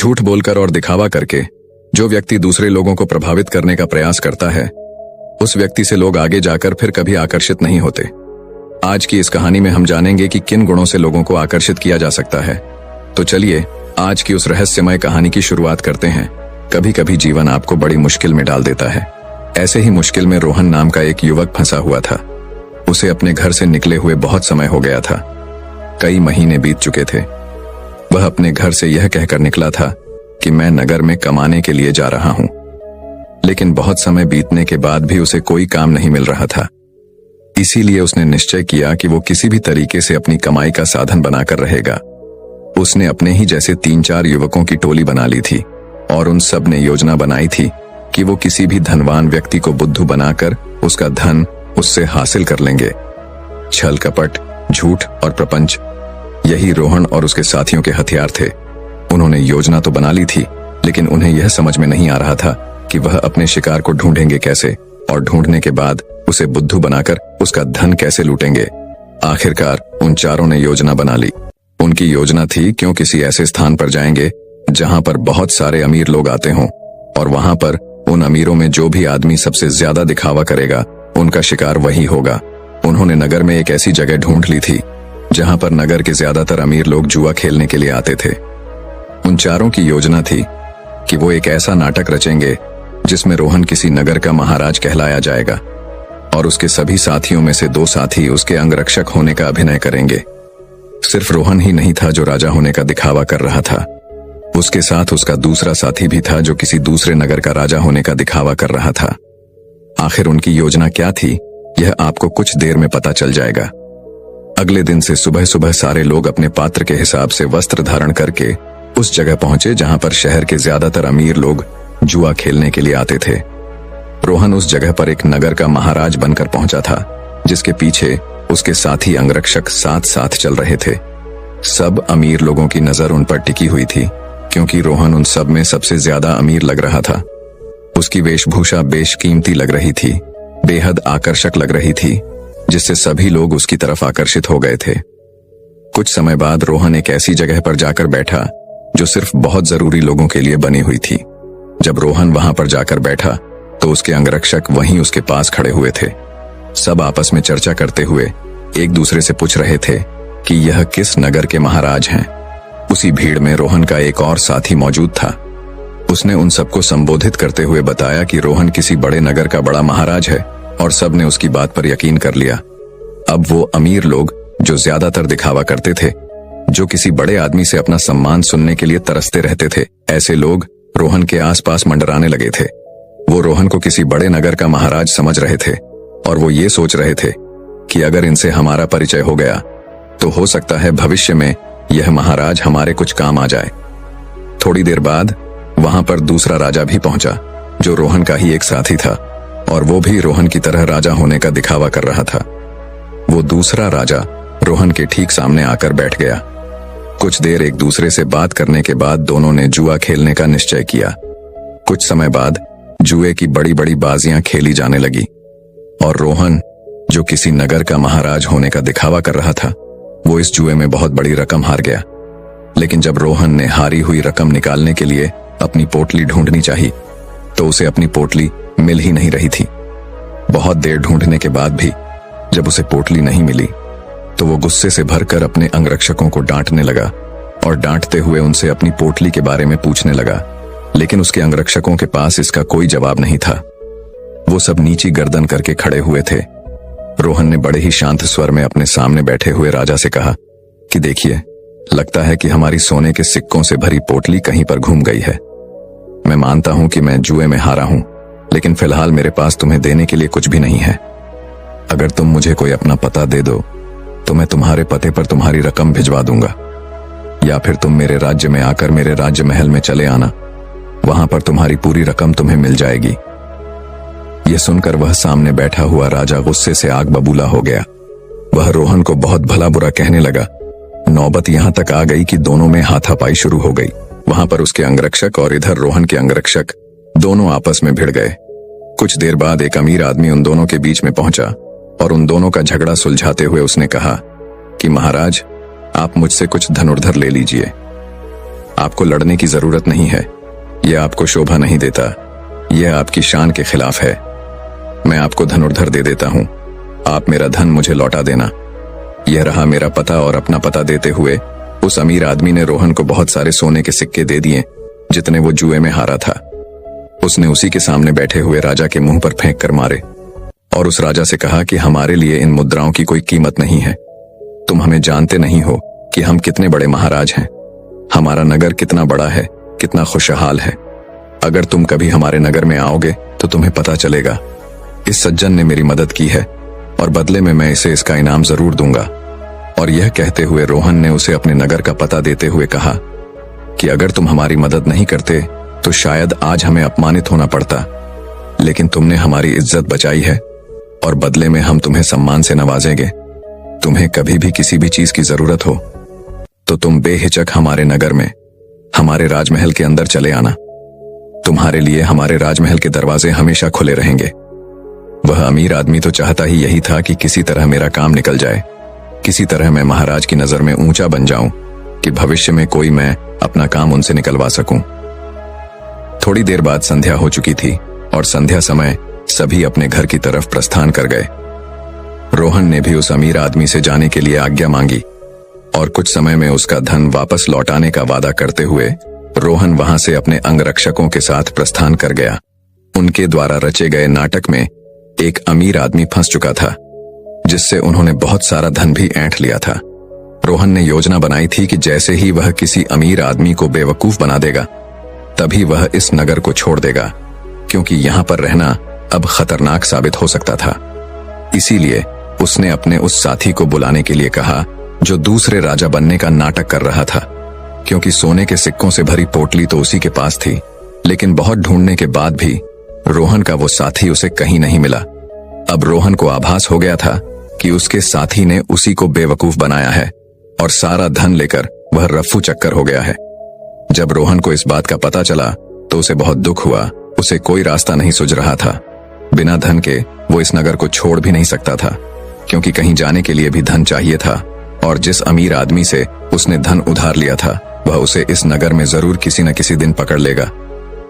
झूठ बोलकर और दिखावा करके जो व्यक्ति दूसरे लोगों को प्रभावित करने का प्रयास करता है, उस व्यक्ति से लोग आगे जाकर फिर कभी आकर्षित नहीं होते। आज की इस कहानी में हम जानेंगे कि किन गुणों से लोगों को आकर्षित किया जा सकता है। तो चलिए आज की उस रहस्यमय कहानी की शुरुआत करते हैं। कभी कभी जीवन आपको बड़ी मुश्किल में डाल देता है। ऐसे ही मुश्किल में रोहन नाम का एक युवक फंसा हुआ था। उसे अपने घर से निकले हुए बहुत समय हो गया था। कई महीने बीत चुके थे। वह अपने घर से यह कहकर निकला था कि मैं नगर में कमाने के लिए जा रहा हूं, लेकिन बहुत समय बीतने के बाद भी उसे कोई काम नहीं मिल रहा था। इसीलिए उसने निश्चय किया कि वो किसी भी तरीके से अपनी कमाई का साधन बनाकर रहेगा। उसने अपने ही जैसे 3-4 युवकों की टोली बना ली थी और उन सब ने योजना बनाई थी कि वो किसी भी धनवान व्यक्ति को बुद्धू बनाकर उसका धन उससे हासिल कर लेंगे। छल कपट, झूठ और प्रपंच, यही रोहन और उसके साथियों के हथियार थे। उन्होंने योजना तो बना ली थी, लेकिन उन्हें यह समझ में नहीं आ रहा था कि वह अपने शिकार को ढूंढेंगे कैसे और ढूंढने के बाद उसे बुद्धू बनाकर उसका धन कैसे लूटेंगे। आखिरकार उन चारों ने योजना बना ली। उनकी योजना थी क्यों किसी ऐसे स्थान पर जाएंगे जहां पर बहुत सारे अमीर लोग आते हों, और वहां पर उन अमीरों में जो भी आदमी सबसे ज्यादा दिखावा करेगा उनका शिकार वही होगा। उन्होंने नगर में एक ऐसी जगह ढूंढ ली थी जहां पर नगर के ज्यादातर अमीर लोग जुआ खेलने के लिए आते थे। उन चारों की योजना थी कि वो एक ऐसा नाटक रचेंगे जिसमें रोहन किसी नगर का महाराज कहलाया जाएगा और उसके सभी साथियों में से 2 साथी उसके अंगरक्षक होने का अभिनय करेंगे। सिर्फ रोहन ही नहीं था जो राजा होने का दिखावा कर रहा था, उसके साथ उसका दूसरा साथी भी था जो किसी दूसरे नगर का राजा होने का दिखावा कर रहा था। आखिर उनकी योजना क्या थी, यह आपको कुछ देर में पता चल जाएगा। अगले दिन से सुबह सुबह सारे लोग अपने पात्र के हिसाब से वस्त्र धारण करके उस जगह पहुंचे जहां पर शहर के ज्यादातर अमीर लोग जुआ खेलने के लिए आते थे। रोहन उस जगह पर एक नगर का महाराज बनकर पहुंचा था, जिसके पीछे उसके साथी अंगरक्षक साथ साथ चल रहे थे। सब अमीर लोगों की नजर उन पर टिकी हुई थी, क्योंकि रोहन उन सब में सबसे ज्यादा अमीर लग रहा था। उसकी वेशभूषा बेशकीमती लग रही थी, बेहद आकर्षक लग रही थी, जिससे सभी लोग उसकी तरफ आकर्षित हो गए थे। कुछ समय बाद रोहन एक ऐसी जगह पर जाकर बैठा जो सिर्फ बहुत जरूरी लोगों के लिए बनी हुई थी। जब रोहन वहां पर जाकर बैठा तो उसके अंगरक्षक वहीं उसके पास खड़े हुए थे। सब आपस में चर्चा करते हुए एक दूसरे से पूछ रहे थे कि यह किस नगर के महाराज हैं। उसी भीड़ में रोहन का एक और साथी मौजूद था। उसने उन सबको संबोधित करते हुए बताया कि रोहन किसी बड़े नगर का बड़ा महाराज है, और सब ने उसकी बात पर यकीन कर लिया। अब वो अमीर लोग जो ज्यादातर दिखावा करते थे, जो किसी बड़े आदमी से अपना सम्मान सुनने के लिए तरसते रहते थे, ऐसे लोग रोहन के आसपास मंडराने लगे थे। वो रोहन को किसी बड़े नगर का महाराज समझ रहे थे और वो ये सोच रहे थे कि अगर इनसे हमारा परिचय हो गया तो हो सकता है भविष्य में यह महाराज हमारे कुछ काम आ जाए। थोड़ी देर बाद वहां पर दूसरा राजा भी पहुंचा, जो रोहन का ही एक साथी था, और वो भी रोहन की तरह राजा होने का दिखावा कर रहा था। वो दूसरा राजा रोहन के ठीक सामने आकर बैठ गया। कुछ देर एक दूसरे से बात करने के बाद दोनों ने जुआ खेलने का निश्चय किया। कुछ समय बाद जुए की बड़ी बड़ी बाजियां खेली जाने लगी और रोहन, जो किसी नगर का महाराज होने का दिखावा कर रहा था, वो इस जुए में बहुत बड़ी रकम हार गया। लेकिन जब रोहन ने हारी हुई रकम निकालने के लिए अपनी पोटली ढूंढनी चाहिए तो उसे अपनी पोटली मिल ही नहीं रही थी। बहुत देर ढूंढने के बाद भी जब उसे पोटली नहीं मिली तो वो गुस्से से भरकर अपने अंगरक्षकों को डांटने लगा और डांटते हुए उनसे अपनी पोटली के बारे में पूछने लगा, लेकिन उसके अंगरक्षकों के पास इसका कोई जवाब नहीं था। वो सब नीची गर्दन करके खड़े हुए थे। रोहन ने बड़े ही शांत स्वर में अपने सामने बैठे हुए राजा से कहा कि देखिए, लगता है कि हमारी सोने के सिक्कों से भरी पोटली कहीं पर घूम गई है। मैं मानता हूं कि मैं जुए में हारा हूं, लेकिन फिलहाल मेरे पास तुम्हें देने के लिए कुछ भी नहीं है। अगर तुम मुझे कोई अपना पता दे दो तो मैं तुम्हारे पते पर तुम्हारी रकम भिजवा दूंगा, या फिर तुम मेरे राज्य में आकर मेरे राज्य महल में चले आना, वहां पर तुम्हारी पूरी रकम तुम्हें मिल जाएगी। यह सुनकर वह सामने बैठा हुआ राजा गुस्से से आग बबूला हो गया। वह रोहन को बहुत भला बुरा कहने लगा। नौबत यहां तक आ गई कि दोनों में हाथापाई शुरू हो गई। वहां पर उसके अंगरक्षक और इधर रोहन के अंगरक्षक दोनों आपस में भिड़ गए। कुछ देर बाद एक अमीर आदमी उन दोनों के बीच में पहुंचा और उन दोनों का झगड़ा सुलझाते हुए उसने कहा कि महाराज, आप मुझसे कुछ धनुर्धर ले लीजिए। आपको लड़ने की जरूरत नहीं है। यह आपको शोभा नहीं देता। यह आपकी शान के खिलाफ है। मैं आपको धनुर्धर दे देता हूं। आप मेरा धन मुझे लौटा देना। यह रहा मेरा पता। और अपना पता देते हुए उस अमीर आदमी ने रोहन को बहुत सारे सोने के सिक्के दे दिए जितने वो जुए में हारा था। उसने उसी के सामने बैठे हुए राजा के मुंह पर फेंक कर मारे और उस राजा से कहा कि हमारे लिए इन मुद्राओं की कोई कीमत नहीं है। तुम हमें जानते नहीं हो कि हम कितने बड़े महाराज हैं। हमारा नगर कितना बड़ा है, कितना खुशहाल है। अगर तुम कभी हमारे नगर में आओगे तो तुम्हें पता चलेगा। इस सज्जन ने मेरी मदद की है और बदले में मैं इसे इसका इनाम जरूर दूंगा। और यह कहते हुए रोहन ने उसे अपने नगर का पता देते हुए कहा कि अगर तुम हमारी मदद नहीं करते तो शायद आज हमें अपमानित होना पड़ता, लेकिन तुमने हमारी इज्जत बचाई है और बदले में हम तुम्हें सम्मान से नवाजेंगे। तुम्हें कभी भी किसी भी चीज की जरूरत हो तो तुम बेहिचक हमारे नगर में, हमारे राजमहल के अंदर चले आना। तुम्हारे लिए हमारे राजमहल के दरवाजे हमेशा खुले रहेंगे। वह अमीर आदमी तो चाहता ही यही था कि किसी तरह मेरा काम निकल जाए, किसी तरह मैं महाराज की नजर में ऊंचा बन जाऊं कि भविष्य में कोई मैं अपना काम उनसे निकलवा सकूं। थोड़ी देर बाद संध्या हो चुकी थी और संध्या समय सभी अपने घर की तरफ प्रस्थान कर गए। रोहन ने भी उस अमीर आदमी से जाने के लिए आज्ञा मांगी और कुछ समय में उसका धन वापस लौटाने का वादा करते हुए रोहन वहां से अपने अंगरक्षकों के साथ प्रस्थान कर गया। उनके द्वारा रचे गए नाटक में एक अमीर आदमी फंस चुका था जिससे उन्होंने बहुत सारा धन भी ऐंठ लिया था। रोहन ने योजना बनाई थी कि जैसे ही वह किसी अमीर आदमी को बेवकूफ बना देगा तभी वह इस नगर को छोड़ देगा, क्योंकि यहां पर रहना अब खतरनाक साबित हो सकता था। इसीलिए उसने अपने उस साथी को बुलाने के लिए कहा जो दूसरे राजा बनने का नाटक कर रहा था, क्योंकि सोने के सिक्कों से भरी पोटली तो उसी के पास थी। लेकिन बहुत ढूंढने के बाद भी रोहन का वो साथी उसे कहीं नहीं मिला। अब रोहन को आभास हो गया था कि उसके साथी ने उसी को बेवकूफ बनाया है और सारा धन लेकर वह रफ्फू चक्कर हो गया है। जब रोहन को इस बात का पता चला तो उसे बहुत दुख हुआ। उसे कोई रास्ता नहीं सूझ रहा था। बिना धन के वो इस नगर को छोड़ भी नहीं सकता था, क्योंकि कहीं जाने के लिए भी धन चाहिए था। और जिस अमीर आदमी से उसने धन उधार लिया था वह उसे इस नगर में जरूर किसी न किसी दिन पकड़ लेगा,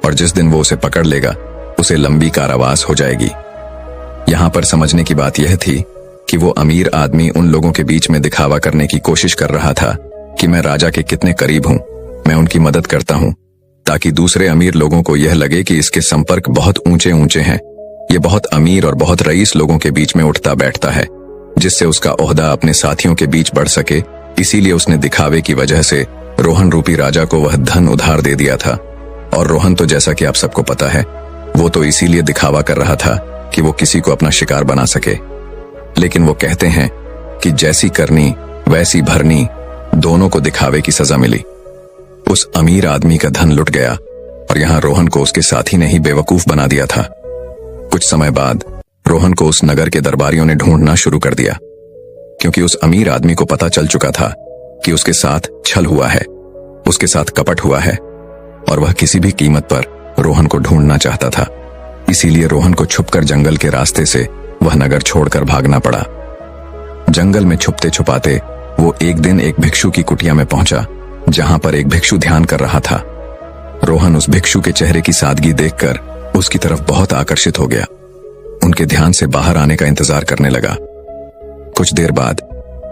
और जिस दिन वो उसे पकड़ लेगा उसे लंबी कारावास हो जाएगी। यहां पर समझने की बात यह थी कि वो अमीर आदमी उन लोगों के बीच में दिखावा करने की कोशिश कर रहा था कि मैं राजा के कितने करीब हूं, मैं उनकी मदद करता हूं, ताकि दूसरे अमीर लोगों को यह लगे कि इसके संपर्क बहुत ऊंचे ऊंचे हैं। ये बहुत अमीर और बहुत रईस लोगों के बीच में उठता बैठता है, जिससे उसका ओहदा अपने साथियों के बीच बढ़ सके। इसीलिए उसने दिखावे की वजह से रोहन रूपी राजा को वह धन उधार दे दिया था। और रोहन तो जैसा कि आप सबको पता है वो तो इसीलिए दिखावा कर रहा था कि वो किसी को अपना शिकार बना सके। लेकिन वो कहते हैं कि जैसी करनी वैसी भरनी, दोनों को दिखावे की सजा मिली। उस अमीर आदमी का धन लुट गया और यहां रोहन को उसके साथी ने ही बेवकूफ बना दिया था। कुछ समय बाद रोहन को उस नगर के दरबारियों ने ढूंढना शुरू कर दिया, क्योंकि उस अमीर आदमी को पता चल चुका था कि उसके साथ छल हुआ है, उसके साथ कपट हुआ है, और वह किसी भी कीमत पर रोहन को ढूंढना चाहता था। इसीलिए रोहन को छुपकर जंगल के रास्ते से वह नगर छोड़कर भागना पड़ा। जंगल में छुपते छुपाते वो एक दिन एक भिक्षु की कुटिया में पहुंचा, जहां पर एक भिक्षु ध्यान कर रहा था। रोहन उस भिक्षु के चेहरे की सादगी देखकर उसकी तरफ बहुत आकर्षित हो गया। उनके ध्यान से बाहर आने का इंतजार करने लगा। कुछ देर बाद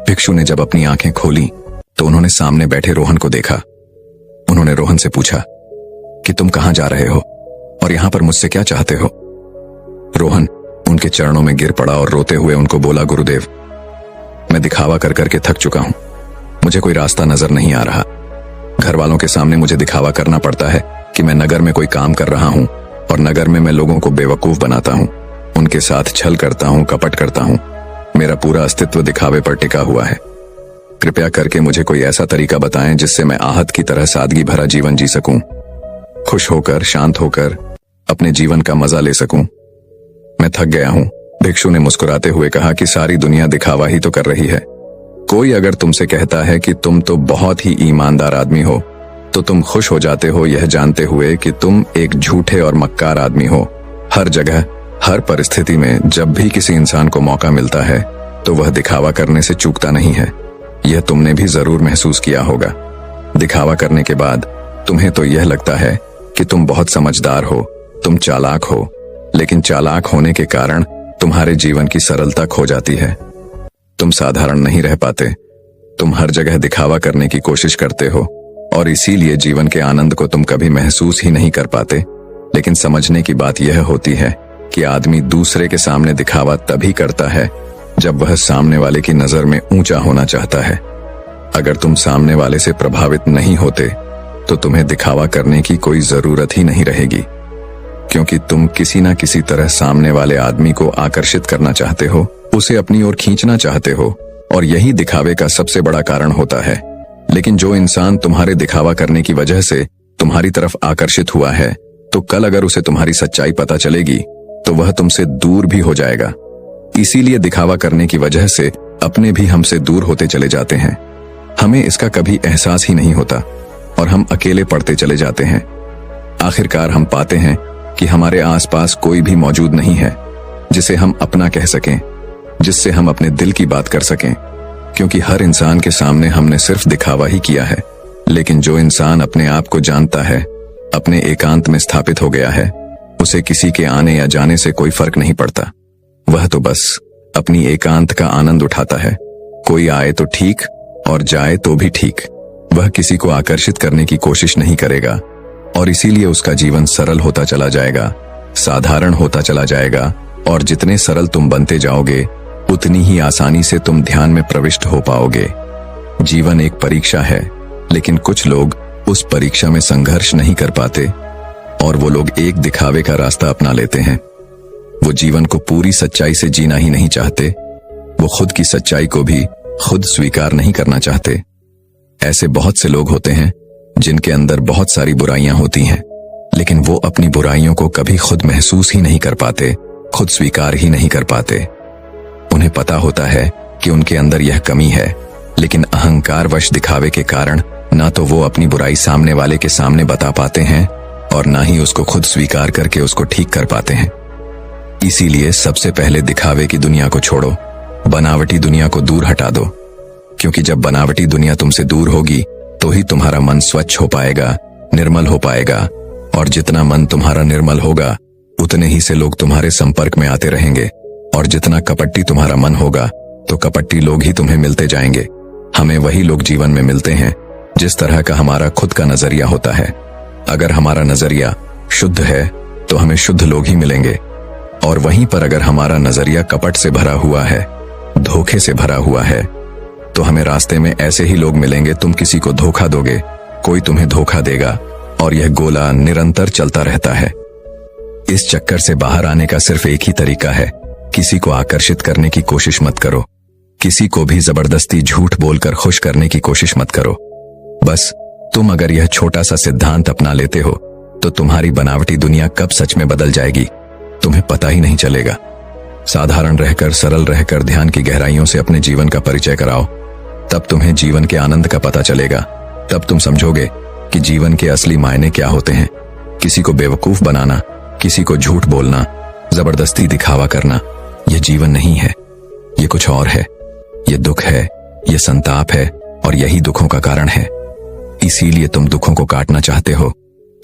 भिक्षु ने जब अपनी आंखें खोली तो उन्होंने सामने बैठे रोहन को देखा। उन्होंने रोहन से पूछा कि तुम कहां जा रहे हो और यहां पर मुझसे क्या चाहते हो? रोहन उनके चरणों में गिर पड़ा और रोते हुए उनको बोला, गुरुदेव, मैं दिखावा कर करके थक चुका हूं। मुझे कोई रास्ता नजर नहीं आ रहा। घर वालों के सामने मुझे दिखावा करना पड़ता है कि मैं नगर में कोई काम कर रहा हूं, और नगर में मैं लोगों को बेवकूफ बनाता हूं, उनके साथ छल करता हूं, कपट करता हूं। मेरा पूरा अस्तित्व दिखावे पर टिका हुआ है। कृपया करके मुझे कोई ऐसा तरीका बताएं जिससे मैं आहत की तरह सादगी भरा जीवन जी सकूं, खुश होकर, शांत होकर अपने जीवन का मजा ले सकूं। मैं थक गया हूं। भिक्षु ने मुस्कुराते हुए कहा कि सारी दुनिया दिखावा ही तो कर रही है। कोई अगर तुमसे कहता है कि तुम तो बहुत ही ईमानदार आदमी हो तो तुम खुश हो जाते हो, यह जानते हुए कि तुम एक झूठे और मक्कार आदमी हो। हर जगह, हर परिस्थिति में जब भी किसी इंसान को मौका मिलता है तो वह दिखावा करने से चूकता नहीं है। यह तुमने भी जरूर महसूस किया होगा। दिखावा करने के बाद तुम्हें तो यह लगता है कि तुम बहुत समझदार हो, तुम चालाक हो, लेकिन चालाक होने के कारण तुम्हारे जीवन की सरलता खो जाती है। तुम साधारण नहीं रह पाते, तुम हर जगह दिखावा करने की कोशिश करते हो और इसीलिए जीवन के आनंद को तुम कभी महसूस ही नहीं कर पाते। लेकिन समझने की बात यह होती है कि आदमी दूसरे के सामने दिखावा तभी करता है जब वह सामने वाले की नजर में ऊंचा होना चाहता है। अगर तुम सामने वाले से प्रभावित नहीं होते तो तुम्हें दिखावा करने की कोई जरूरत ही नहीं रहेगी, क्योंकि तुम किसी ना किसी तरह सामने वाले आदमी को आकर्षित करना चाहते हो, उसे अपनी ओर खींचना चाहते हो, और यही दिखावे का सबसे बड़ा कारण होता है। लेकिन जो इंसान तुम्हारे दिखावा करने की वजह से तुम्हारी तरफ आकर्षित हुआ है, तो कल अगर उसे तुम्हारी सच्चाई पता चलेगी तो वह तुमसे दूर भी हो जाएगा। इसीलिए दिखावा करने की वजह से अपने भी हमसे दूर होते चले जाते हैं। हमें इसका कभी एहसास ही नहीं होता और हम अकेले पड़ते चले जाते हैं। आखिरकार हम पाते हैं कि हमारे आसपास कोई भी मौजूद नहीं है जिसे हम अपना कह सकें, जिससे हम अपने दिल की बात कर सकें, क्योंकि हर इंसान के सामने हमने सिर्फ दिखावा ही किया है। लेकिन जो इंसान अपने आप को जानता है, अपने एकांत में स्थापित हो गया है, उसे किसी के आने या जाने से कोई फर्क नहीं पड़ता। वह तो बस अपनी एकांत का आनंद उठाता है। कोई आए तो ठीक और जाए तो भी ठीक। वह किसी को आकर्षित करने की कोशिश नहीं करेगा और इसीलिए उसका जीवन सरल होता चला जाएगा, साधारण होता चला जाएगा। और जितने सरल तुम बनते जाओगे उतनी ही आसानी से तुम ध्यान में प्रविष्ट हो पाओगे। जीवन एक परीक्षा है, लेकिन कुछ लोग उस परीक्षा में संघर्ष नहीं कर पाते और वो लोग एक दिखावे का रास्ता अपना लेते हैं। वो जीवन को पूरी सच्चाई से जीना ही नहीं चाहते, वो खुद की सच्चाई को भी खुद स्वीकार नहीं करना चाहते। ऐसे बहुत से लोग होते हैं जिनके अंदर बहुत सारी बुराइयां होती हैं, लेकिन वो अपनी बुराइयों को कभी खुद महसूस ही नहीं कर पाते, खुद स्वीकार ही नहीं कर पाते। उन्हें पता होता है कि उनके अंदर यह कमी है, लेकिन अहंकारवश दिखावे के कारण ना तो वो अपनी बुराई सामने वाले के सामने बता पाते हैं और ना ही उसको खुद स्वीकार करके उसको ठीक कर पाते हैं। इसीलिए सबसे पहले दिखावे की दुनिया को छोड़ो, बनावटी दुनिया को दूर हटा दो, क्योंकि जब बनावटी दुनिया तुमसे दूर होगी तो ही तुम्हारा मन स्वच्छ हो पाएगा, निर्मल हो पाएगा। और जितना मन तुम्हारा निर्मल होगा उतने ही से लोग तुम्हारे संपर्क में आते रहेंगे, और जितना कपटी तुम्हारा मन होगा तो कपटी लोग ही तुम्हें मिलते जाएंगे। हमें वही लोग जीवन में मिलते हैं जिस तरह का हमारा खुद का नजरिया होता है। अगर हमारा नजरिया शुद्ध है तो हमें शुद्ध लोग ही मिलेंगे, और वहीं पर अगर हमारा नजरिया कपट से भरा हुआ है, धोखे से भरा हुआ है, तो हमें रास्ते में ऐसे ही लोग मिलेंगे। तुम किसी को धोखा दोगे, कोई तुम्हें धोखा देगा, और यह गोला निरंतर चलता रहता है। इस चक्कर से बाहर आने का सिर्फ एक ही तरीका है, किसी को आकर्षित करने की कोशिश मत करो, किसी को भी जबरदस्ती झूठ बोलकर खुश करने की कोशिश मत करो। बस तुम अगर यह छोटा सा सिद्धांत अपना लेते हो तो तुम्हारी बनावटी दुनिया कब सच में बदल जाएगी तुम्हें पता ही नहीं चलेगा। साधारण रहकर, सरल रहकर ध्यान की गहराइयों से अपने जीवन का परिचय कराओ, तब तुम्हें जीवन के आनंद का पता चलेगा। तब तुम समझोगे कि जीवन के असली मायने क्या होते हैं। किसी को बेवकूफ बनाना, किसी को झूठ बोलना, जबरदस्ती दिखावा करना, यह जीवन नहीं है, ये कुछ और है। ये दुख है, ये संताप है, और यही दुखों का कारण है। इसीलिए तुम दुखों को काटना चाहते हो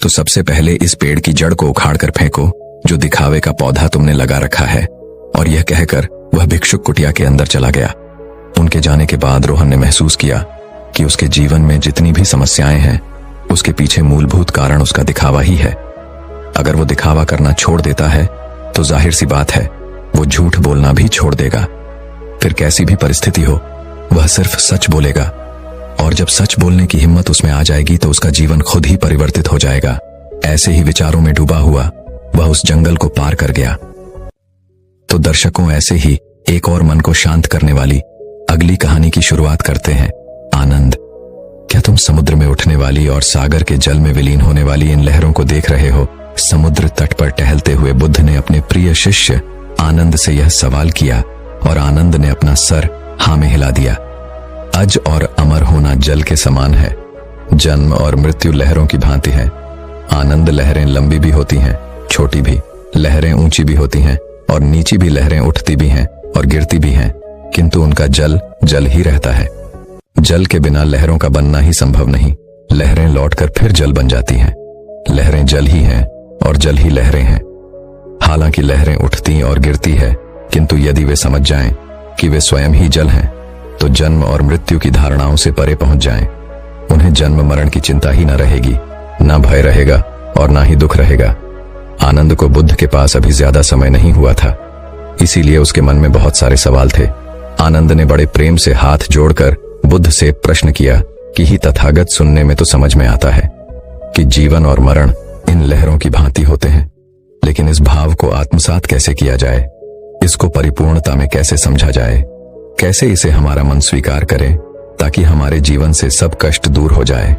तो सबसे पहले इस पेड़ की जड़ को उखाड़ कर फेंको जो दिखावे का पौधा तुमने लगा रखा है। और यह कहकर वह भिक्षुक कुटिया के अंदर चला गया। उनके जाने के बाद रोहन ने महसूस किया कि उसके जीवन में जितनी भी समस्याएं हैं उसके पीछे मूलभूत कारण उसका दिखावा ही है। अगर वो दिखावा करना छोड़ देता है तो जाहिर सी बात है वो झूठ बोलना भी छोड़ देगा। फिर कैसी भी परिस्थिति हो वह सिर्फ सच बोलेगा, और जब सच बोलने की हिम्मत उसमें आ जाएगी तो उसका जीवन खुद ही परिवर्तित हो जाएगा। ऐसे ही विचारों में डूबा हुआ वह उस जंगल को पार कर गया। तो दर्शकों, ऐसे ही एक और मन को शांत करने वाली अगली कहानी की शुरुआत करते हैं। आनंद। क्या तुम समुद्र में उठने वाली और सागर के जल में विलीन होने वाली इन लहरों को देख रहे हो? समुद्र तट पर टहलते हुए बुद्ध ने अपने प्रिय शिष्य आनंद से यह सवाल किया और आनंद ने अपना सर हाँ में हिला दिया। अज और अमर होना जल के समान है, जन्म और मृत्यु लहरों की भांति है। आनंद लहरें लंबी भी होती हैं, छोटी भी, लहरें ऊंची भी होती हैं और नीची भी लहरें उठती भी हैं और गिरती भी हैं, किंतु उनका जल जल ही रहता है। जल के बिना लहरों का बनना ही संभव नहीं। लहरें लौटकर फिर जल बन जाती हैं। लहरें जल ही हैं और जल ही लहरें हैं। हालांकि लहरें उठती और गिरती है, किंतु यदि वे समझ जाएं कि वे स्वयं ही जल हैं, तो जन्म और मृत्यु की धारणाओं से परे पहुंच जाएं। उन्हें जन्म मरण की चिंता ही न रहेगी, न भय रहेगा और न ही दुख रहेगा। आनंद को बुद्ध के पास अभी ज्यादा समय नहीं हुआ था, इसीलिए उसके मन में बहुत सारे सवाल थे। आनंद ने बड़े प्रेम से हाथ जोड़कर बुद्ध से प्रश्न किया कि ही तथागत, सुनने में तो समझ में आता है कि जीवन और मरण इन लहरों की भांति होते हैं, लेकिन इस भाव को आत्मसात कैसे किया जाए, इसको परिपूर्णता में कैसे समझा जाए, कैसे इसे हमारा मन स्वीकार करे ताकि हमारे जीवन से सब कष्ट दूर हो जाए।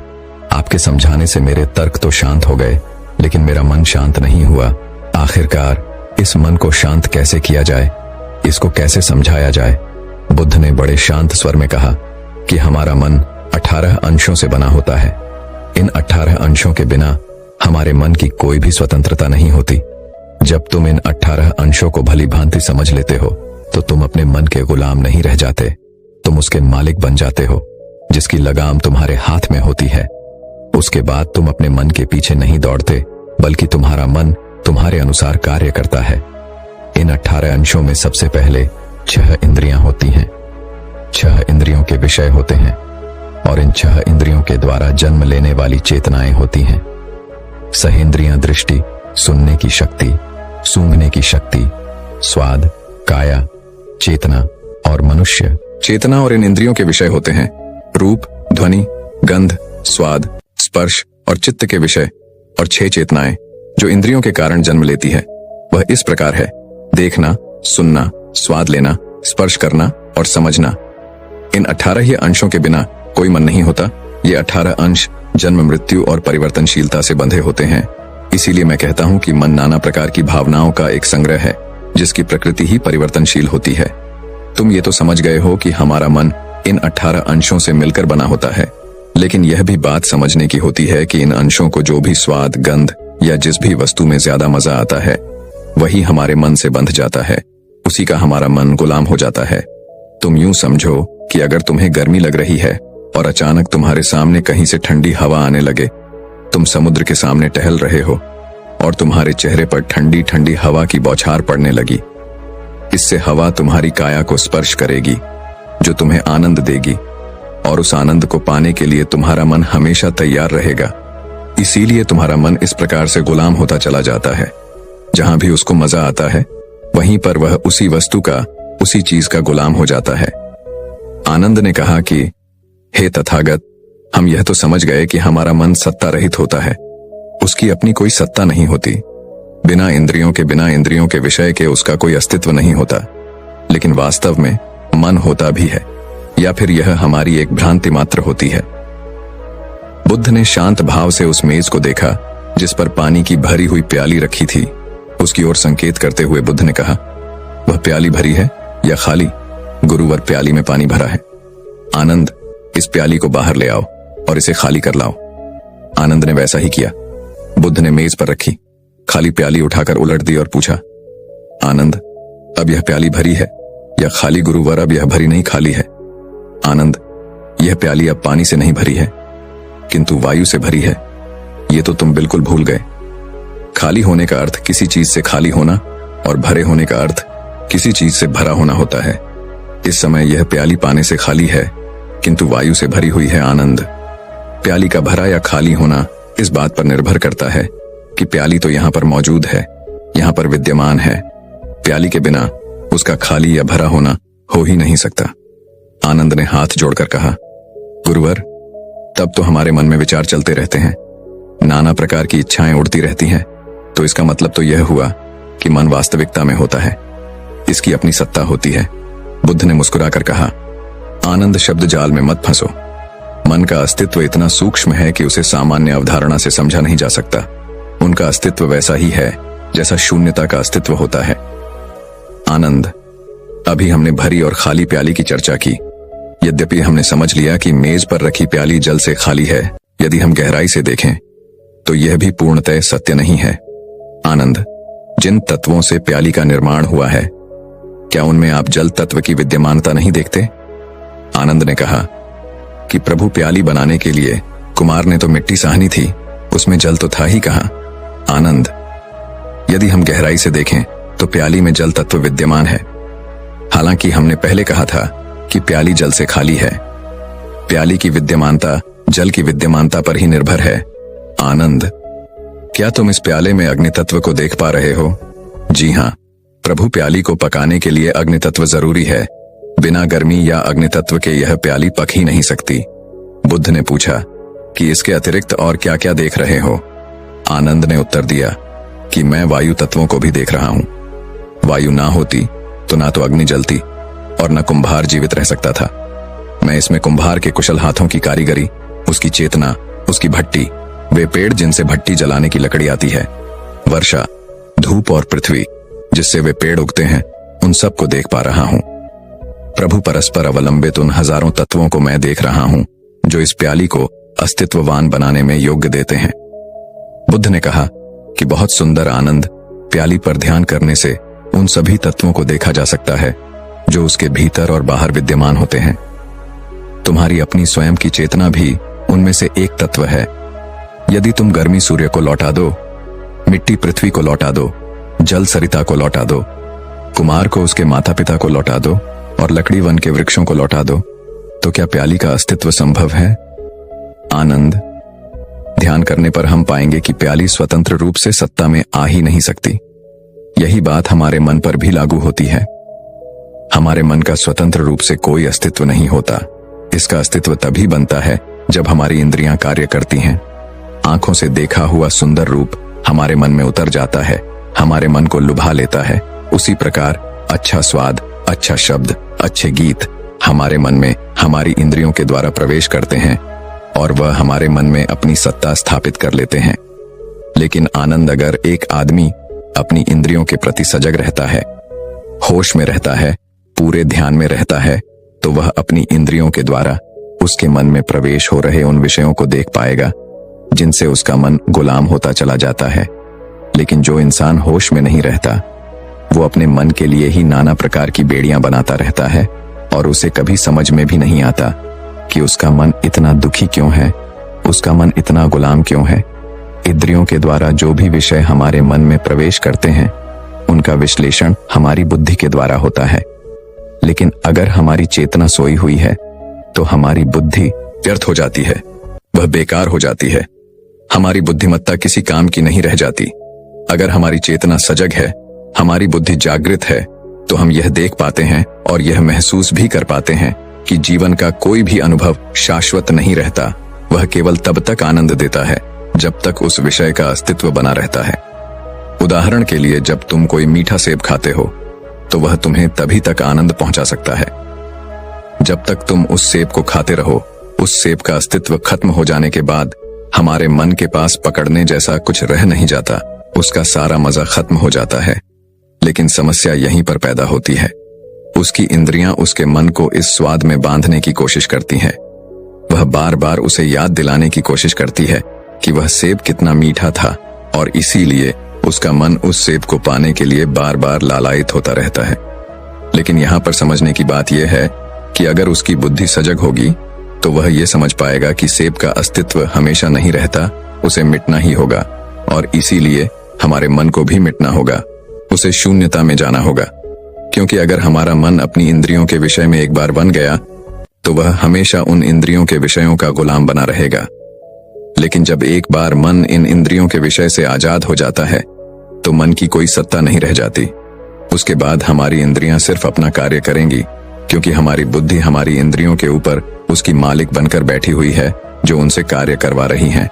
आपके समझाने से मेरे तर्क तो शांत हो गए, लेकिन मेरा मन शांत नहीं हुआ। आखिरकार इस मन को शांत कैसे किया जाए, इसको कैसे समझाया जाए? बुद्ध ने बड़े शांत स्वर में कहा कि हमारा मन 18 अंशों से बना होता है। इन 18 अंशों के बिना हमारे मन की कोई भी स्वतंत्रता नहीं होती। जब तुम इन 18 अंशों को भली भांति समझ लेते हो, तो तुम अपने मन के गुलाम नहीं रह जाते, तुम उसके मालिक बन जाते हो, जिसकी लगाम तुम्हारे हाथ में होती है। उसके बाद तुम अपने मन के पीछे नहीं दौड़ते, बल्कि तुम्हारा मन तुम्हारे अनुसार कार्य करता है। इन 18 अंशों में सबसे पहले 6 इंद्रियां होती हैं। 6 इंद्रियों के विषय होते हैं और इन 6 इंद्रियों के द्वारा जन्म लेने वाली चेतनाएं होती हैं। सहेंद्रियां दृष्टि, सुनने की शक्ति, सूंघने की शक्ति, स्वाद, काया, चेतना और मनुष्य। चेतना और इन इंद्रियों के विषय होते हैं रूप, ध्वनि, गंध, स्वाद, स्पर्श और चित्त के विषय। और 6 चेतनाएं जो इंद्रियों के कारण जन्म लेती है, वह इस प्रकार है: देखना, सुनना, स्वाद लेना, स्पर्श करना और समझना। इन 18 ही अंशों के बिना कोई मन नहीं होता। ये 18 अंश जन्म, मृत्यु और परिवर्तनशीलता से बंधे होते हैं। इसीलिए मैं कहता हूं कि मन नाना प्रकार की भावनाओं का एक संग्रह है, जिसकी प्रकृति ही परिवर्तनशील होती है। तुम ये तो समझ गए हो कि हमारा मन इन 18 अंशों से मिलकर बना होता है, लेकिन यह भी बात समझने की होती है कि इन अंशों को जो भी स्वाद, गंध या जिस भी वस्तु में ज्यादा मजा आता है, वही हमारे मन से बंध जाता है, उसी का हमारा मन गुलाम हो जाता है। तुम यूं समझो कि अगर तुम्हें गर्मी लग रही है और अचानक तुम्हारे सामने कहीं से ठंडी हवा आने लगे, तुम समुद्र के सामने टहल रहे हो और तुम्हारे चेहरे पर ठंडी ठंडी हवा की बौछार पड़ने लगी। इससे हवा तुम्हारी काया को स्पर्श करेगी, जो तुम्हें आनंद देगी, और उस आनंद को पाने के लिए तुम्हारा मन हमेशा तैयार रहेगा। इसीलिए तुम्हारा मन इस प्रकार से गुलाम होता चला जाता है। जहां भी उसको मजा आता है, वहीं पर वह उसी वस्तु का, उसी चीज का गुलाम हो जाता है। आनंद ने कहा कि हे तथागत, हम यह तो समझ गए कि हमारा मन सत्ता रहित होता है, उसकी अपनी कोई सत्ता नहीं होती। बिना इंद्रियों के विषय के उसका कोई अस्तित्व नहीं होता। लेकिन वास्तव में मन होता भी है, या फिर यह हमारी एक भ्रांति मात्र होती है। बुद्ध ने शांत भाव से उस मेज को देखा जिस पर पानी की भरी हुई प्याली रखी थी। उसकी ओर संकेत करते हुए बुद्ध ने कहा, वह प्याली भरी है या खाली? गुरुवर, प्याली में पानी भरा है। आनंद, इस प्याली को बाहर ले आओ और इसे खाली कर लाओ। आनंद ने वैसा ही किया। बुद्ध ने मेज पर रखी खाली प्याली उठाकर उलट दी और पूछा, आनंद, अब यह प्याली भरी है या खाली? गुरुवर, अब यह भरी नहीं, खाली है। आनंद, यह प्याली अब पानी से नहीं भरी है, किंतु वायु से भरी है। ये तो तुम बिल्कुल भूल गए। खाली होने का अर्थ किसी चीज से खाली होना और भरे होने का अर्थ किसी चीज से भरा होना होता है। इस समय यह प्याली पानी से खाली है, किंतु वायु से भरी हुई है। आनंद, प्याली का भरा या खाली होना इस बात पर निर्भर करता है कि प्याली तो यहाँ पर मौजूद है, यहाँ पर विद्यमान है। प्याली के बिना उसका खाली या भरा होना हो ही नहीं सकता। आनंद ने हाथ जोड़कर कहा, गुरुवर, तब तो हमारे मन में विचार चलते रहते हैं, नाना प्रकार की इच्छाएं उड़ती रहती हैं। तो इसका मतलब तो यह हुआ कि मन वास्तविकता में होता है, इसकी अपनी सत्ता होती है। बुद्ध ने मुस्कुराकर कहा, आनंद, शब्द जाल में मत फंसो। मन का अस्तित्व इतना सूक्ष्म है कि उसे सामान्य अवधारणा से समझा नहीं जा सकता। उनका अस्तित्व वैसा ही है जैसा शून्यता का अस्तित्व होता है। आनंद, अभी हमने भरी और खाली प्याली की चर्चा की। यद्यपि हमने समझ लिया कि मेज पर रखी प्याली जल से खाली है, यदि हम गहराई से देखें तो यह भी पूर्णतः सत्य नहीं है। आनंद, जिन तत्वों से प्याली का निर्माण हुआ है, क्या उनमें आप जल तत्व की विद्यमानता नहीं देखते? आनंद ने कहा कि प्रभु, प्याली बनाने के लिए कुमार ने तो मिट्टी सहनी थी, उसमें जल तो था ही कहाँ। आनंद, यदि हम गहराई से देखें तो प्याली में जल तत्व विद्यमान है। हालांकि हमने पहले कहा था कि प्याली जल से खाली है। प्याली की विद्यमानता जल की विद्यमानता पर ही निर्भर है। आनंद, क्या तुम इस प्याले में अग्नि तत्व को देख पा रहे हो? जी हाँ प्रभु, प्याली को पकाने के लिए अग्नि तत्व जरूरी है। बिना गर्मी या अग्नि तत्व के यह प्याली पक ही नहीं सकती। बुद्ध ने पूछा कि इसके अतिरिक्त और क्या क्या देख रहे हो? आनंद ने उत्तर दिया कि मैं वायु तत्वों को भी देख रहा हूं। वायु ना होती तो ना तो अग्नि जलती और न कुंभार जीवित रह सकता था। मैं इसमें कुंभार के कुशल हाथों की कारीगरी, उसकी चेतना, उसकी भट्टी, वे पेड़ जिनसे भट्टी जलाने की लकड़ी आती है, वर्षा, धूप और पृथ्वी जिससे वे पेड़ उगते हैं, उन सब को देख पा रहा हूं। प्रभु, परस्पर अवलंबित उन हजारों तत्वों को मैं देख रहा हूं जो इस प्याली को अस्तित्ववान बनाने में योग्य देते हैं। बुद्ध ने कहा कि बहुत सुंदर आनंद, प्याली पर ध्यान करने से उन सभी तत्वों को देखा जा सकता है जो उसके भीतर और बाहर विद्यमान होते हैं। तुम्हारी अपनी स्वयं की चेतना भी उनमें से एक तत्व है। यदि तुम गर्मी सूर्य को लौटा दो, मिट्टी पृथ्वी को लौटा दो, जल सरिता को लौटा दो, कुमार को उसके माता पिता को लौटा दो और लकड़ी वन के वृक्षों को लौटा दो, तो क्या प्याली का अस्तित्व संभव है? आनंद, ध्यान करने पर हम पाएंगे कि प्याली स्वतंत्र रूप से सत्ता में आ ही नहीं सकती। यही बात हमारे मन पर भी लागू होती है। हमारे मन का स्वतंत्र रूप से कोई अस्तित्व नहीं होता। इसका अस्तित्व तभी बनता है जब हमारी इंद्रियां कार्य करती हैं। आंखों से देखा हुआ सुंदर रूप हमारे मन में उतर जाता है, हमारे मन को लुभा लेता है। उसी प्रकार अच्छा स्वाद, अच्छा शब्द, अच्छे गीत हमारे मन में हमारी इंद्रियों के द्वारा प्रवेश करते हैं और वह हमारे मन में अपनी सत्ता स्थापित कर लेते हैं। लेकिन आनंद, अगर एक आदमी अपनी इंद्रियों के प्रति सजग रहता है, होश में रहता है, पूरे ध्यान में रहता है, तो वह अपनी इंद्रियों के द्वारा उसके मन में प्रवेश हो रहे उन विषयों को देख पाएगा जिनसे उसका मन गुलाम होता चला जाता है। लेकिन जो इंसान होश में नहीं रहता, वो अपने मन के लिए ही नाना प्रकार की बेड़ियां बनाता रहता है और उसे कभी समझ में भी नहीं आता कि उसका मन इतना दुखी क्यों है, उसका मन इतना गुलाम क्यों है। इंद्रियों के द्वारा जो भी विषय हमारे मन में प्रवेश करते हैं, उनका विश्लेषण हमारी बुद्धि के द्वारा होता है। लेकिन अगर हमारी चेतना सोई हुई है तो हमारी बुद्धि व्यर्थ हो जाती है, वह बेकार हो जाती है। हमारी बुद्धिमत्ता किसी काम की नहीं रह जाती। अगर हमारी चेतना सजग है, हमारी बुद्धि जागृत है, तो हम यह देख पाते हैं और यह महसूस भी कर पाते हैं कि जीवन का कोई भी अनुभव शाश्वत नहीं रहता। वह केवल तब तक आनंद देता है जब तक उस विषय का अस्तित्व बना रहता है। उदाहरण के लिए, जब तुम कोई मीठा सेब खाते हो तो वह तुम्हें तभी तक आनंद पहुंचा सकता है जब तक तुम उस सेब को खाते रहो। उस सेब का अस्तित्व खत्म हो जाने के बाद हमारे मन के पास पकड़ने जैसा कुछ रह नहीं जाता, उसका सारा मजा खत्म हो जाता है। लेकिन समस्या यहीं पर पैदा होती है। उसकी इंद्रियां उसके मन को इस स्वाद में बांधने की कोशिश करती हैं। वह बार बार उसे याद दिलाने की कोशिश करती है कि वह सेब कितना मीठा था और इसीलिए उसका मन उस सेब को पाने के लिए बार बार लालायित होता रहता है। लेकिन यहाँ पर समझने की बात यह है कि अगर उसकी बुद्धि सजग होगी तो वह यह समझ पाएगा कि सेब का अस्तित्व हमेशा नहीं रहता, उसे मिटना ही होगा और इसीलिए हमारे मन को भी मिटना होगा, उसे शून्यता में जाना होगा। क्योंकि अगर हमारा मन अपनी इंद्रियों के विषय में एक बार बन गया तो वह हमेशा उन इंद्रियों के विषयों का गुलाम बना रहेगा। लेकिन जब एक बार मन इन इंद्रियों के विषय से आजाद हो जाता है तो मन की कोई सत्ता नहीं रह जाती। उसके बाद हमारी इंद्रियां सिर्फ अपना कार्य करेंगी, क्योंकि हमारी बुद्धि हमारी इंद्रियों के ऊपर उसकी मालिक बनकर बैठी हुई है जो उनसे कार्य करवा रही हैं।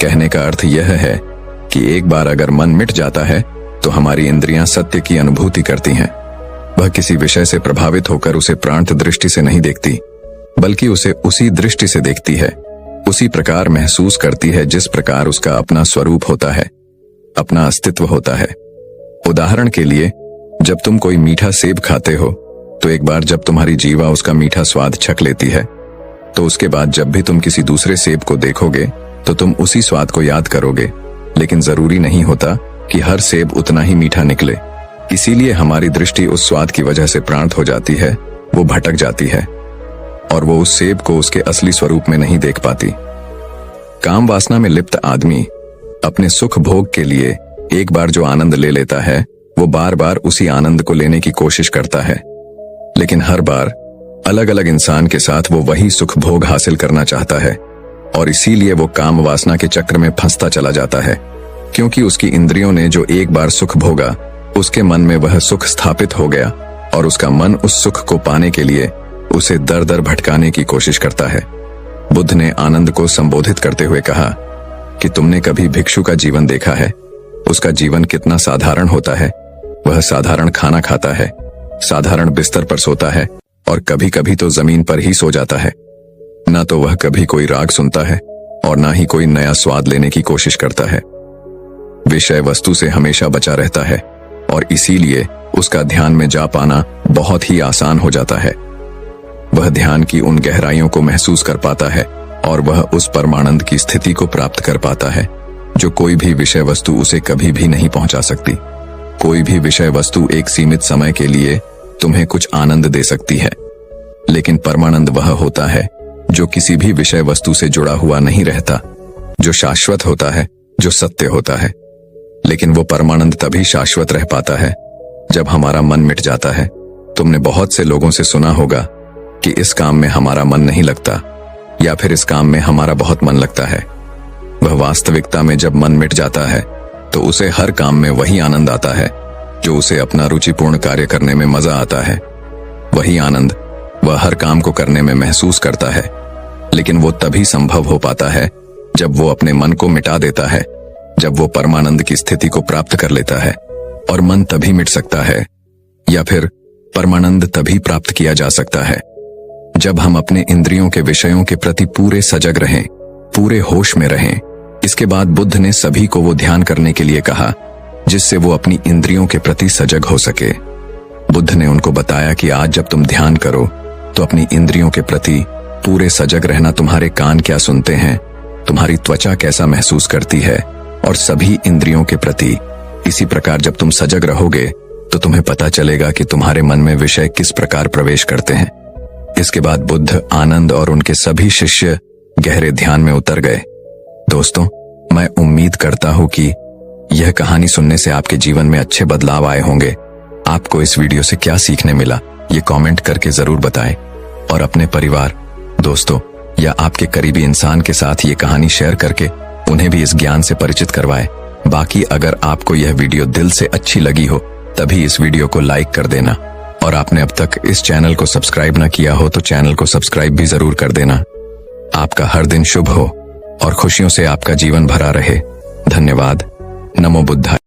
कहने का अर्थ यह है कि एक बार अगर मन मिट जाता है तो हमारी इंद्रियां सत्य की अनुभूति करती हैं। वह किसी विषय से प्रभावित होकर उसे प्रांत दृष्टि से नहीं देखती, बल्कि उसे उसी दृष्टि से देखती है, उसी प्रकार महसूस करती है जिस प्रकार उसका अपना स्वरूप होता है, अपना अस्तित्व होता है। उदाहरण के लिए, जब तुम कोई मीठा सेब खाते हो तो एक बार जब तुम्हारी जीवा उसका मीठा स्वाद छक लेती है तो उसके बाद जब भी तुम किसी दूसरे सेब को देखोगे तो तुम उसी स्वाद को याद करोगे। लेकिन जरूरी नहीं होता कि हर सेब उतना ही मीठा निकले। इसीलिए हमारी दृष्टि उस स्वाद की वजह से प्रांत हो जाती है, वो भटक जाती है और वो उस सेब को उसके असली स्वरूप में नहीं देख पाती। काम वासना में लिप्त आदमी अपने सुख भोग के लिए एक बार जो आनंद ले लेता है वो बार बार उसी आनंद को लेने की कोशिश करता है, लेकिन हर बार अलग अलग इंसान के साथ वो वही सुख भोग हासिल करना चाहता है और इसीलिए वो काम वासना के चक्र में फंसता चला जाता है, क्योंकि उसकी इंद्रियों ने जो एक बार सुख भोगा उसके मन में वह सुख स्थापित हो गया और उसका मन उस सुख को पाने के लिए उसे दर दर भटकाने की कोशिश करता है। बुद्ध ने आनंद को संबोधित करते हुए कहा कि तुमने कभी भिक्षु का जीवन देखा है? उसका जीवन कितना साधारण होता है। वह साधारण खाना खाता है, साधारण बिस्तर पर सोता है और कभी कभी तो जमीन पर ही सो जाता है। ना तो वह कभी कोई राग सुनता है और ना ही कोई नया स्वाद लेने की कोशिश करता है। विषय वस्तु से हमेशा बचा रहता है और इसीलिए उसका ध्यान में जा पाना बहुत ही आसान हो जाता है। वह ध्यान की उन गहराइयों को महसूस कर पाता है और वह उस परमानंद की स्थिति को प्राप्त कर पाता है जो कोई भी विषय वस्तु उसे कभी भी नहीं पहुंचा सकती। कोई भी विषय वस्तु एक सीमित समय के लिए तुम्हें कुछ आनंद दे सकती है, लेकिन परमानंद वह होता है जो किसी भी विषय वस्तु से जुड़ा हुआ नहीं रहता, जो शाश्वत होता है, जो सत्य होता है। लेकिन वो परमानंद तभी शाश्वत रह पाता है जब हमारा मन मिट जाता है। तुमने बहुत से लोगों से सुना होगा कि इस काम में हमारा मन नहीं लगता या फिर इस काम में हमारा बहुत मन लगता है। वह वास्तविकता में जब मन मिट जाता है तो उसे हर काम में वही आनंद आता है जो उसे अपना रुचिपूर्ण कार्य करने में मजा आता है। वही आनंद वह हर काम को करने में महसूस करता है, लेकिन वो तभी संभव हो पाता है जब वो अपने मन को मिटा देता है, जब वो परमानंद की स्थिति को प्राप्त कर लेता है। और मन तभी मिट सकता है या फिर परमानंद तभी प्राप्त किया जा सकता है जब हम अपने इंद्रियों के विषयों के प्रति पूरे सजग रहें, पूरे होश में रहें। इसके बाद बुद्ध ने सभी को वो ध्यान करने के लिए कहा जिससे वो अपनी इंद्रियों के प्रति सजग हो सके। बुद्ध ने उनको बताया कि आज जब तुम ध्यान करो तो अपनी इंद्रियों के प्रति पूरे सजग रहना। तुम्हारे कान क्या सुनते हैं, तुम्हारी त्वचा कैसा महसूस करती है, और सभी इंद्रियों के प्रति इसी प्रकार जब तुम सजग रहोगे तो तुम्हें पता चलेगा कि तुम्हारे मन में विषय किस प्रकार प्रवेश करते हैं। इसके बाद बुद्ध, आनंद और उनके सभी शिष्य गहरे ध्यान में उतर गए। दोस्तों, मैं उम्मीद करता हूं कि यह कहानी सुनने से आपके जीवन में अच्छे बदलाव आए होंगे। आपको इस वीडियो से क्या सीखने मिला ये कमेंट करके जरूर बताएं और अपने परिवार, दोस्तों या आपके करीबी इंसान के साथ ये कहानी शेयर करके उन्हें भी इस ज्ञान से परिचित करवाएं। बाकी अगर आपको यह वीडियो दिल से अच्छी लगी हो तभी इस वीडियो को लाइक कर देना और आपने अब तक इस चैनल को सब्सक्राइब न किया हो तो चैनल को सब्सक्राइब भी जरूर कर देना। आपका हर दिन शुभ हो और खुशियों से आपका जीवन भरा रहे। धन्यवाद। नमो बुद्धाय।